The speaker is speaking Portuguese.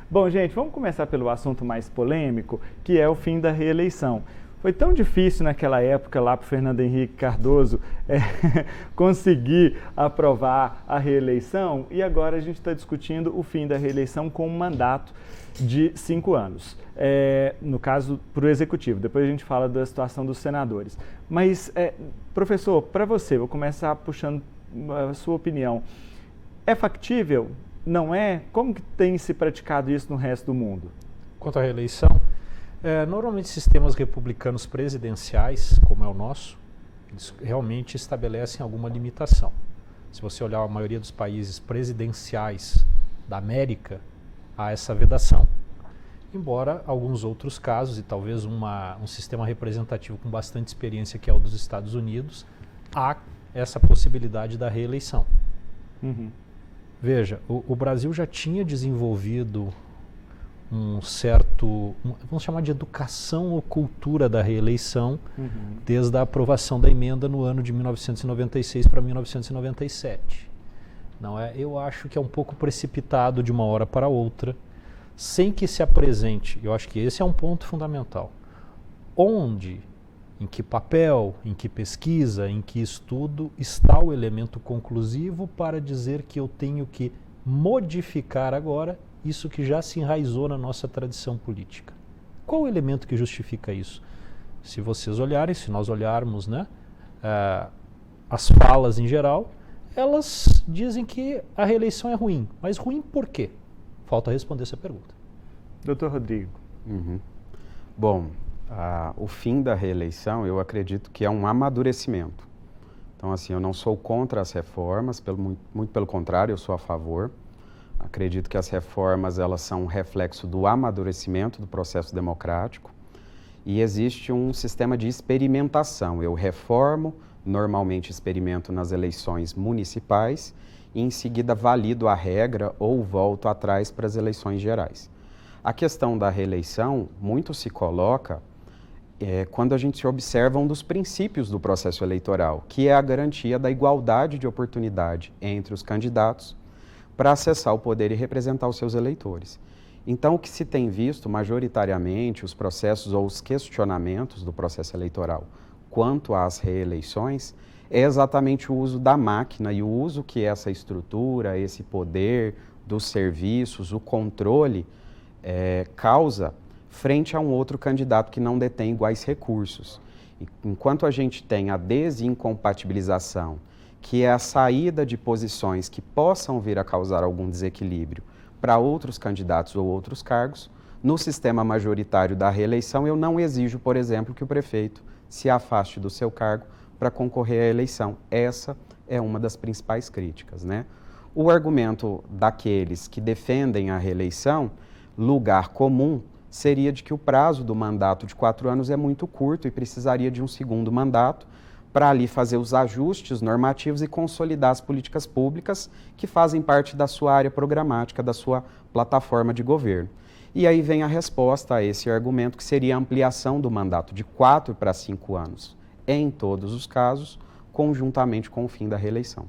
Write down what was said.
Bom, gente, vamos começar pelo assunto mais polêmico, que é o fim da reeleição. Foi tão difícil naquela época lá para o Fernando Henrique Cardoso conseguir aprovar a reeleição e agora a gente está discutindo o fim da reeleição com um mandato de 5 anos. No caso, para o Executivo. Depois a gente fala da situação dos senadores. Mas, professor, para você, vou começar puxando a sua opinião. É factível? Não é? Como que tem se praticado isso no resto do mundo? Quanto à reeleição, normalmente sistemas republicanos presidenciais, como é o nosso, eles realmente estabelecem alguma limitação. Se você olhar a maioria dos países presidenciais da América, há essa vedação. Embora alguns outros casos, e talvez um sistema representativo com bastante experiência, que é o dos Estados Unidos, há essa possibilidade da reeleição. Uhum. Veja, o Brasil já tinha desenvolvido um certo, vamos chamar de educação ou cultura da reeleição, desde a aprovação da emenda no ano de 1996 para 1997. Não é? Eu acho que é um pouco precipitado de uma hora para outra, sem que se apresente, eu acho que esse é um ponto fundamental, onde, em que papel, em que pesquisa, em que estudo está o elemento conclusivo para dizer que eu tenho que modificar agora isso que já se enraizou na nossa tradição política. Qual o elemento que justifica isso? Se vocês olharem, se nós olharmos, né, as falas em geral, elas dizem que a reeleição é ruim. Mas ruim por quê? Falta responder essa pergunta. Doutor Rodrigo. Bom, o fim da reeleição, eu acredito que é um amadurecimento. Então, assim, eu não sou contra as reformas, muito pelo contrário, eu sou a favor. Acredito que as reformas, elas são um reflexo do amadurecimento do processo democrático e existe um sistema de experimentação. Eu reformo, normalmente experimento nas eleições municipais e em seguida valido a regra ou volto atrás para as eleições gerais. A questão da reeleição muito se coloca quando a gente observa um dos princípios do processo eleitoral, que é a garantia da igualdade de oportunidade entre os candidatos para acessar o poder e representar os seus eleitores. Então, o que se tem visto majoritariamente, os processos ou os questionamentos do processo eleitoral quanto às reeleições, é exatamente o uso da máquina e o uso que essa estrutura, esse poder dos serviços, o controle causa frente a um outro candidato que não detém iguais recursos. Enquanto a gente tem a desincompatibilização, que é a saída de posições que possam vir a causar algum desequilíbrio para outros candidatos ou outros cargos, no sistema majoritário da reeleição eu não exijo, por exemplo, que o prefeito se afaste do seu cargo para concorrer à eleição. Essa é uma das principais críticas, né? O argumento daqueles que defendem a reeleição, lugar comum, seria de que o prazo do mandato de 4 anos é muito curto e precisaria de um segundo mandato para ali fazer os ajustes normativos e consolidar as políticas públicas que fazem parte da sua área programática, da sua plataforma de governo. E aí vem a resposta a esse argumento, que seria a ampliação do mandato de 4 para 5 anos, em todos os casos, conjuntamente com o fim da reeleição.